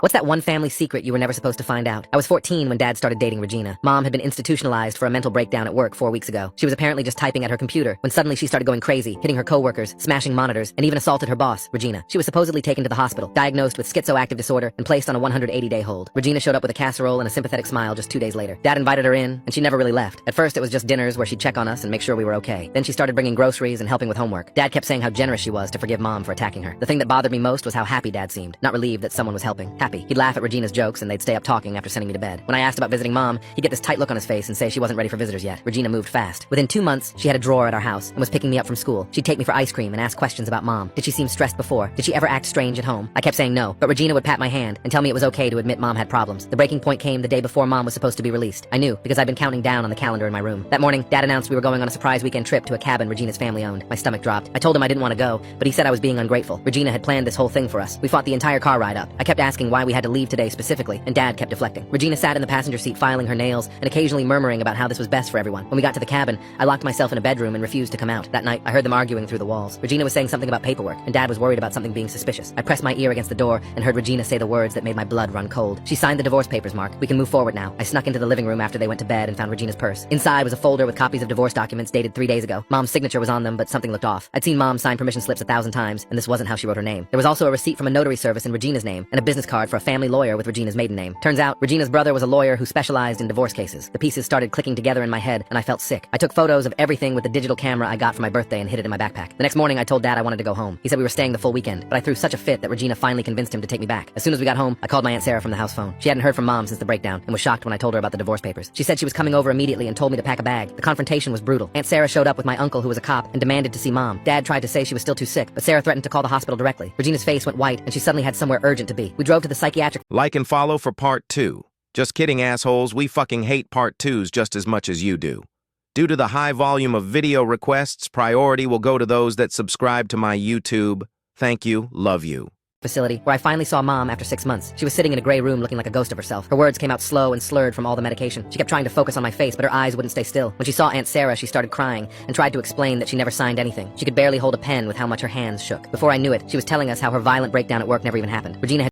What's that one family secret you were never supposed to find out? I was 14 when Dad started dating Regina. Mom had been institutionalized for a mental breakdown at work 4 weeks ago. She was apparently just typing at her computer when suddenly she started going crazy, hitting her coworkers, smashing monitors, and even assaulted her boss, Regina. She was supposedly taken to the hospital, diagnosed with schizoactive disorder, and placed on a 180-day hold. Regina showed up with a casserole and a sympathetic smile just 2 days later. Dad invited her in, and she never really left. At first, it was just dinners where she'd check on us and make sure we were okay. Then she started bringing groceries and helping with homework. Dad kept saying how generous she was to forgive Mom for attacking her. The thing that bothered me most was how happy Dad seemed. Not relieved that someone was helping. Happy. He'd laugh at Regina's jokes and they'd stay up talking after sending me to bed. When I asked about visiting Mom, he'd get this tight look on his face and say she wasn't ready for visitors yet. Regina moved fast. Within 2 months, she had a drawer at our house and was picking me up from school. She'd take me for ice cream and ask questions about Mom. Did she seem stressed before? Did she ever act strange at home? I kept saying no, but Regina would pat my hand and tell me it was okay to admit Mom had problems. The breaking point came the day before Mom was supposed to be released. I knew because I'd been counting down on the calendar in my room. That morning, Dad announced we were going on a surprise weekend trip to a cabin Regina's family owned. My stomach dropped. I told him I didn't want to go, but he said I was being ungrateful. Regina had planned this whole thing for us. We fought the entire car ride up. I kept asking why we had to leave today specifically, and Dad kept deflecting. Regina sat in the passenger seat filing her nails and occasionally murmuring about how this was best for everyone. When we got to the cabin, I locked myself in a bedroom and refused to come out. That night, I heard them arguing through the walls. Regina was saying something about paperwork, and Dad was worried about something being suspicious. I pressed my ear against the door and heard Regina say the words that made my blood run cold. She signed the divorce papers, Mark. We can move forward now. I snuck into the living room after they went to bed and found Regina's purse. Inside was a folder with copies of divorce documents dated 3 days ago. Mom's signature was on them, but something looked off. I'd seen Mom sign permission slips 1,000 times, and this wasn't how she wrote her name. There was also a receipt from a notary service in Regina's name, and a business card for a family lawyer with Regina's maiden name. Turns out, Regina's brother was a lawyer who specialized in divorce cases. The pieces started clicking together in my head, and I felt sick. I took photos of everything with the digital camera I got for my birthday and hid it in my backpack. The next morning, I told Dad I wanted to go home. He said we were staying the full weekend, but I threw such a fit that Regina finally convinced him to take me back. As soon as we got home, I called my Aunt Sarah from the house phone. She hadn't heard from Mom since the breakdown, and was shocked when I told her about the divorce papers. She said she was coming over immediately and told me to pack a bag. The confrontation was brutal. Aunt Sarah showed up with my uncle who was a cop and demanded to see Mom. Dad tried to say she was still too sick, but Sarah threatened to call the hospital directly. Regina's face went white, and she suddenly had somewhere urgent to be. We drove to the psychiatric. Like and follow for part 2. Just kidding, assholes. We fucking hate part 2s just as much as you do. Due to the high volume of video requests, priority will go to those that subscribe to my YouTube. Thank you. Love you. Facility where I finally saw Mom after 6 months. She was sitting in a gray room looking like a ghost of herself. Her words came out slow and slurred from all the medication. She kept trying to focus on my face, but her eyes wouldn't stay still. When she saw Aunt Sarah, she started crying and tried to explain that she never signed anything. She could barely hold a pen with how much her hands shook. Before I knew it, she was telling us how her violent breakdown at work never even happened. Regina had